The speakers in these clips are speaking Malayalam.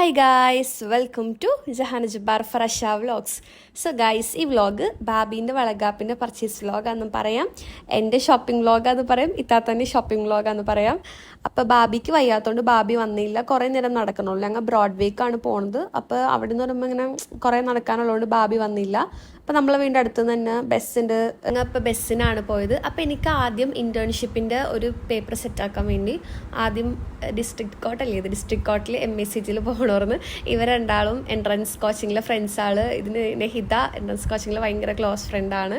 Hi guys, welcome to Jahana Jabbar ഫറഷ വ്ളോഗ്സ്. സോ ഗായ്സ്, ഈ വ്ളോഗ് ബാബീൻ്റെ വളകാപ്പിൻ്റെ പർച്ചേസ് വ്ളോഗാന്ന് പറയാം, എൻ്റെ ഷോപ്പിംഗ് വ്ളോഗാന്ന് പറയാം, ഇത്താത്തൻ്റെ ഷോപ്പിംഗ് വ്ളോഗാന്ന് പറയാം. അപ്പോൾ ബാബിക്ക് വയ്യാത്തതുകൊണ്ട് ബാബി വന്നില്ല, കുറേ നേരം നടക്കണുള്ളൂ. ഞങ്ങൾ ബ്രോഡ്വേക്കാണ് പോകുന്നത്. അപ്പോൾ അവിടെ നിന്ന് പറയുമ്പോൾ ഇങ്ങനെ കുറേ നടക്കാനുള്ളതുകൊണ്ട് ബാബി വന്നില്ല. അപ്പോൾ നമ്മളെ വീടിൻ്റെ അടുത്ത് തന്നെ ബസ്സുണ്ട്. ഞങ്ങൾ ഇപ്പോൾ ബസ്സിനാണ് പോയത്. അപ്പോൾ എനിക്ക് ആദ്യം ഇൻറ്റേൺഷിപ്പിൻ്റെ ഒരു പേപ്പർ സെറ്റാക്കാൻ വേണ്ടി ആദ്യം ഡിസ്ട്രിക്ട് കോട്ടല്ലേ, ഇത് ഡിസ്ട്രിക്ട് കോട്ടിൽ MSCGയിൽ പോകണമെന്ന്. ഇവർ രണ്ടാളും എൻട്രൻസ് കോച്ചിങ്ങിലെ ഫ്രണ്ട്സാണ്. ഇതിന് നെഹിത എൻട്രൻസ് കോച്ചിങ്ങിലെ ഭയങ്കര ക്ലോസ് ഫ്രണ്ടാണ്.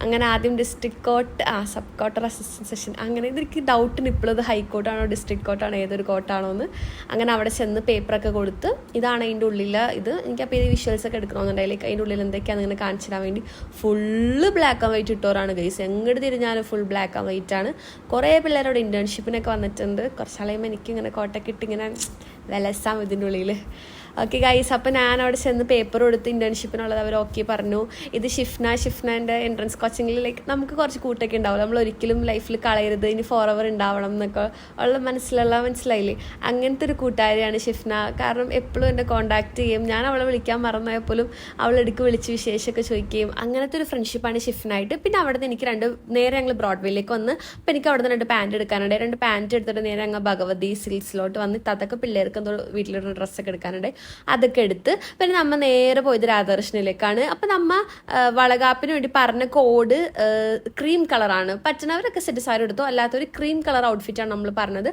അങ്ങനെ ആദ്യം ഡിസ്ട്രിക്ട് കോട്ട് സബ് കോട്ടർ അസിസ്റ്റൻറ്റ് സെഷൻ, അങ്ങനെ ഇതെനിക്ക് ഡൗട്ടിന് ഇപ്പോഴും ഇത് ഹൈക്കോർട്ടാണോ ഡിസ്ട്രിക്ട് കോർട്ടാണോ ഏതൊരു കോർട്ടാണോ എന്ന്. അങ്ങനെ അവിടെ ചെന്ന് പേപ്പറൊക്കെ കൊടുത്ത് ഇതാണ് അതിൻ്റെ ഉള്ളിൽ ഇത്. എനിക്കപ്പോൾ ഈ വിഷ്വൽസൊക്കെ എടുക്കണമെന്നുണ്ടായില്ലേ, അതിൻ്റെ ഉള്ളിൽ എന്തൊക്കെയാണെന്ന് ഇങ്ങനെ കാണിച്ചു തരാൻ വേണ്ടി. ഫുള്ള് ബ്ലാക്ക് ആൻഡ് വൈറ്റ് ഇട്ടോറാണ് ഗൈസ്, എങ്ങോട്ട് തിരിഞ്ഞാലും ഫുൾ ബ്ലാക്ക് ആൻഡ് വൈറ്റ് ആണ്. കുറേ പിള്ളേരോട് ഇൻറ്റേൺഷിപ്പിനൊക്കെ വന്നിട്ടുണ്ട്. കുറച്ചാളെയും എനിക്കിങ്ങനെ കോട്ടൊക്കെ ഇട്ട് ഇങ്ങനെ വിലസാം ഇതിൻ്റെ ഉള്ളിൽ. ഓക്കെ ഗൈസ്, അപ്പോൾ ഞാൻ അവിടെ ചെന്ന് പേപ്പർ കൊടുത്ത് ഇൻറ്റേൺഷിപ്പിനുള്ളത് അവർ ഓക്കെ പറഞ്ഞു. ഇത് ഷിഫ്നാൻ്റെ എൻട്രൻസ് കോച്ചിങ്ങിൽ ലൈക്ക് നമുക്ക് കുറച്ച് കൂട്ടൊക്കെ ഉണ്ടാവില്ല, നമ്മൾ ഒരിക്കലും ലൈഫിൽ കളയരുത്, ഇനി ഫോറെവർ ഉണ്ടാവണം എന്നൊക്കെ ഉള്ള മനസ്സിലായില്ലേ. അങ്ങനത്തെ ഒരു കൂട്ടുകാരിയാണ് ഷിഫ്ന. കാരണം എപ്പോഴും എന്നെ കോൺടാക്ട് ചെയ്യും. ഞാൻ അവളെ വിളിക്കാൻ മറന്നുപോയപ്പോലും അവൾ ഇടയ്ക്ക് വിളിച്ച് വിശേഷമൊക്കെ ചോദിക്കുകയും അങ്ങനത്തെ ഒരു ഫ്രണ്ട്ഷിപ്പാണ് ഷിഫ്നായിട്ട്. പിന്നെ അവിടെ നിന്ന് എനിക്ക് നേരെ ഞങ്ങൾ ബ്രോഡ്വേയിലേക്ക് വന്ന്. അപ്പോൾ എനിക്ക് അവിടെ നിന്ന് 2 പാൻറ്റ് എടുക്കാനുണ്ട്. 2 പാൻറ്റ് എടുത്തിട്ട് നേരെ ഞങ്ങൾ ഭഗവതി സിൽക്സിലോട്ട് വന്ന് ഇത്താത്തൊക്കെ പിള്ളേർക്ക് എന്തോ വീട്ടിലിരുന്ന ഡ്രസ്സൊക്കെ എടുക്കാനുണ്ട്. അതൊക്കെ എടുത്ത് പിന്നെ നമ്മൾ നേരെ പോയത് രാധാകൃഷ്ണനിലേക്കാണ്. അപ്പം നമ്മൾ വളകാപ്പിന് വേണ്ടി പറഞ്ഞ കോഡ് ക്രീം കളറാണ്. പറ്റുന്നവരൊക്കെ സെറ്റ് സാരി എടുത്തോ, അല്ലാത്തൊരു ക്രീം കളർ ഔട്ട്ഫിറ്റാണ് നമ്മൾ പറഞ്ഞത്.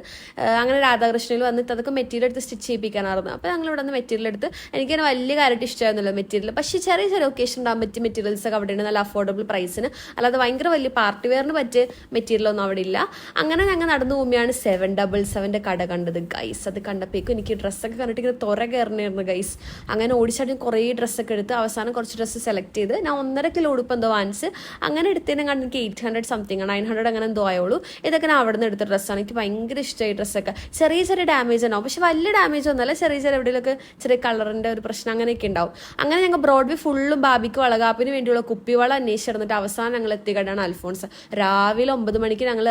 അങ്ങനെ രാധാകൃഷ്ണനിൽ വന്നിട്ട് അതൊക്കെ മെറ്റീരിയൽ എടുത്ത് സ്റ്റിച്ച് ചെയ്യിപ്പിക്കാനായിരുന്നു. അപ്പോൾ ഞങ്ങൾ ഇവിടെ നിന്ന് മെറ്റീരിയൽ എടുത്ത്. എനിക്കതിന് വലിയ കാര്യമായിട്ട് ഇഷ്ടമായിരുന്നില്ല മെറ്റീരിയൽ, പക്ഷേ ചെറിയ ചെറിയ ഒക്കേഷൻ ഉണ്ടാകാൻ പറ്റിയ മെറ്റീരിയൽസ് ഒക്കെ അവിടെ ഉണ്ട്, നല്ല അഫോർഡബിൾ പ്രൈസിന്. അല്ലാതെ ഭയങ്കര വലിയ പാർട്ടി വെയറിന് പറ്റിയ മെറ്റീരിയലൊന്നും അവിടെ ഇല്ല. അങ്ങനെ ഞങ്ങൾ നടന്നു പോകുമ്പോഴാണ് 777 കട കണ്ടത് ഗൈസ്. അത് കണ്ടപ്പോഴേക്കും എനിക്ക് ഡ്രസ്സൊക്കെ കണ്ടിട്ട് ഇങ്ങനെ തുറ കയറണമായിരുന്നു ഗൈസ്. അങ്ങനെ ഓടിച്ചാടി കുറേ ഡ്രസ്സൊക്കെ എടുത്ത് അവസാനം കുറച്ച് ഡ്രസ്സ് സെലക്ട് ചെയ്ത് ഞാൻ 1.5 കിലോ ഉടുപ്പ് എന്തോ വാങ്ങിച്ച്. അങ്ങനെ എടുത്തതിനെ കണ്ട് എനിക്ക് 800 സംതിങ് 900 അങ്ങനെ എന്തോ ആയുള്ളൂ. ഇതൊക്കെ ഞാൻ അവിടെ നിന്ന് എടുത്ത ഡ്രസ്സാണ്. എനിക്ക് ഭയങ്കര ഇഷ്ടമായി ഡ്രസ്സൊക്കെ. ചെറിയ ചെറിയ ഡാമേജ് ഉണ്ടാവും, പക്ഷെ വലിയ ഡാമേജ് ഒന്നുമല്ല. ചെറിയ ചെറിയ എവിടെയൊക്കെ ചെറിയ കളറിൻ്റെ ഒരു പ്രശ്നം അങ്ങനെയൊക്കെ ഉണ്ടാവും. അങ്ങനെ ഞങ്ങൾ ബ്രോഡ്വേ ഫുള്ളും ബാബിക്ക് വളകാപ്പിന് വേണ്ടിയുള്ള കുപ്പിവള അന്വേഷിച്ചിരുന്നിട്ട് അവസാനം ഞങ്ങൾ എത്തിക്കടാണ് അൽഫോൺസ്. രാവിലെ 9 മണിക്ക് ഞങ്ങൾ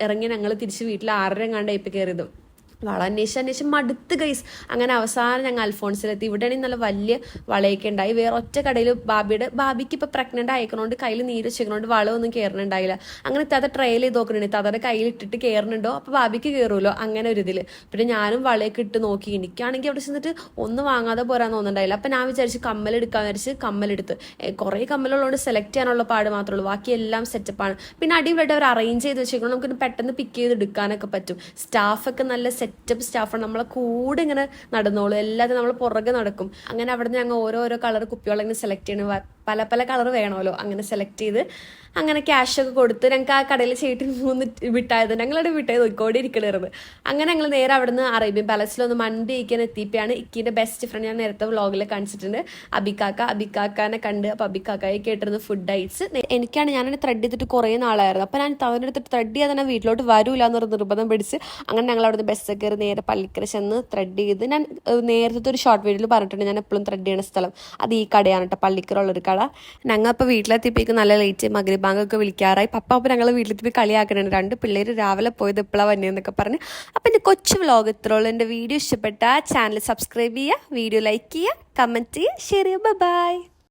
ഇറങ്ങി ഞങ്ങൾ തിരിച്ച് വീട്ടിൽ 6:30 എങ്ങാണ്ട് ഇപ്പം കയറിയതും. വള അന്വേഷിച്ച് മടുത്ത് ഗൈസ്. അങ്ങനെ അവസാനം ഞങ്ങൾ അൽഫോൺസിലെത്തി. ഇവിടെയാണെങ്കിൽ നല്ല വലിയ വളയൊക്കെ ഉണ്ടായി. വേറെ ഒറ്റ കടയിൽ ബാബിക്ക് ഇപ്പോൾ പ്രഗ്നൻ്റ് ആയിക്കണോണ്ട് കയ്യിൽ നീര് വെച്ചിരിക്കണോണ്ട് വളമൊന്നും കയറുന്നുണ്ടായില്ല. അങ്ങനെ ഇത്താത്ത ട്രയൽ ചെയ്ത് നോക്കുന്നുണ്ട്, ഇത്താത്തയുടെ കയ്യിൽ ഇട്ടിട്ട് കയറുന്നുണ്ടോ, അപ്പോൾ ബാബിക്ക് കയറുമല്ലോ അങ്ങനെ ഒരു ഇതിൽ. പിന്നെ ഞാനും വളയൊക്കെ ഇട്ട് നോക്കി. എനിക്കാണെങ്കിൽ അവിടെ ചെന്നിട്ട് ഒന്നും വാങ്ങാതെ പോരാന്ന് തോന്നുന്നുണ്ടായില്ല. അപ്പം ഞാൻ വിചാരിച്ച് കമ്മലെടുക്കാന്ന് വിചാരിച്ച് കമ്മലെടുത്ത്. കുറേ കമ്മലുള്ളതുകൊണ്ട് സെലക്ട് ചെയ്യാനുള്ള പാട് മാത്രമേ ഉള്ളൂ, ബാക്കി എല്ലാം സെറ്റപ്പാണ്. പിന്നെ അടിപൊളിയായിട്ട് അവർ അറേഞ്ച് ചെയ്ത് വെച്ചിരിക്കണം, നമുക്ക് പെട്ടെന്ന് പിക്ക് ചെയ്ത് എടുക്കാനൊക്കെ പറ്റും. സ്റ്റാഫൊക്കെ നല്ല സെറ്റപ്പ് സ്റ്റാഫാണ്, നമ്മളെ കൂടെ ഇങ്ങനെ നടന്നോളൂ, എല്ലാത്തിനും നമ്മൾ പുറകെ നടക്കും. അങ്ങനെ അവിടെ നിന്ന് ഞങ്ങൾ ഓരോരോ കളർ കുപ്പികളിങ്ങനെ സെലക്ട് ചെയ്യണം, പല പല കളർ വേണമല്ലോ. അങ്ങനെ സെലക്ട് ചെയ്ത് അങ്ങനെ ക്യാഷൊക്കെ കൊടുത്ത് ഞങ്ങൾക്ക് ആ കടയിൽ ചേട്ടി 3 വിട്ടായത് ഞങ്ങളുടെ വിട്ടായി നോക്കിക്കോടെ ഇരിക്കണമായിരുന്നു. അങ്ങനെ ഞങ്ങൾ നേരെ അവിടെ നിന്ന് അറേബ്യൻ പാലസിലൊന്ന് മണ്ടി ഇരിക്കാൻ എത്തിയപ്പോഴാണ് ഇക്കിൻ്റെ ബെസ്റ്റ് ഫ്രണ്ട്, ഞാൻ നേരത്തെ വ്ളോഗിൽ കാണിച്ചിട്ടുണ്ട്, അബിക്കാക്കാനെ കണ്ട്. അപ്പോൾ അബിക്കാക്കായി കേട്ടിരുന്ന് ഫുഡ് അയച്ച് എനിക്കാണ് ഞാനതിനെ ത്രെഡ് ചെയ്തിട്ട് കുറേ നാളായിരുന്നു. അപ്പോൾ ഞാൻ തവനെടുത്തിട്ട് ത്രെഡ് ചെയ്യാതെ തന്നെ വീട്ടിലോട്ട് വരൂല എന്നൊരു നിർബന്ധം പിടിച്ച് അങ്ങനെ ഞങ്ങൾ അവിടെ നിന്ന് ബസ്സൊക്കെ കയറി നേരെ പള്ളിക്കര ചെന്ന് ത്രെഡ് ചെയ്ത്. ഞാൻ നേരത്തെ ഒരു ഷോർട്ട് വീഡിയോയിൽ പറഞ്ഞിട്ടുണ്ട് ഞാൻ എപ്പോഴും ത്രെഡ് ചെയ്യുന്ന സ്ഥലം അത് ഈ കടയാണ് കേട്ടോ, പള്ളിക്കറുള്ളൊരു കട. ഞങ്ങൾ അപ്പോൾ വീട്ടിലെത്തിയപ്പോഴേക്കും നല്ല ലേറ്റ്, മഗ്രിബ് ബാങ്കൊക്കെ വിളിക്കാറായി. പപ്പ അപ്പോൾ ഞങ്ങൾ വീട്ടിലെത്തിയപ്പോൾ കളിയാക്കുന്നുണ്ട്, 2 പിള്ളേർ രാവിലെ പോയത് എപ്പോഴാണ് വന്നതെന്നൊക്കെ പറഞ്ഞ്. അപ്പോൾ എൻ്റെ കൊച്ചു വ്ളോഗ് ഇത്രയുള്ളൂ. എൻ്റെ വീഡിയോ ഇഷ്ടപ്പെട്ട ചാനൽ സബ്സ്ക്രൈബ് ചെയ്യുക, വീഡിയോ ലൈക്ക് ചെയ്യുക, കമൻറ്റ് ചെയ്യുക, ഷെയർ ചെയ്യുക. ബൈ.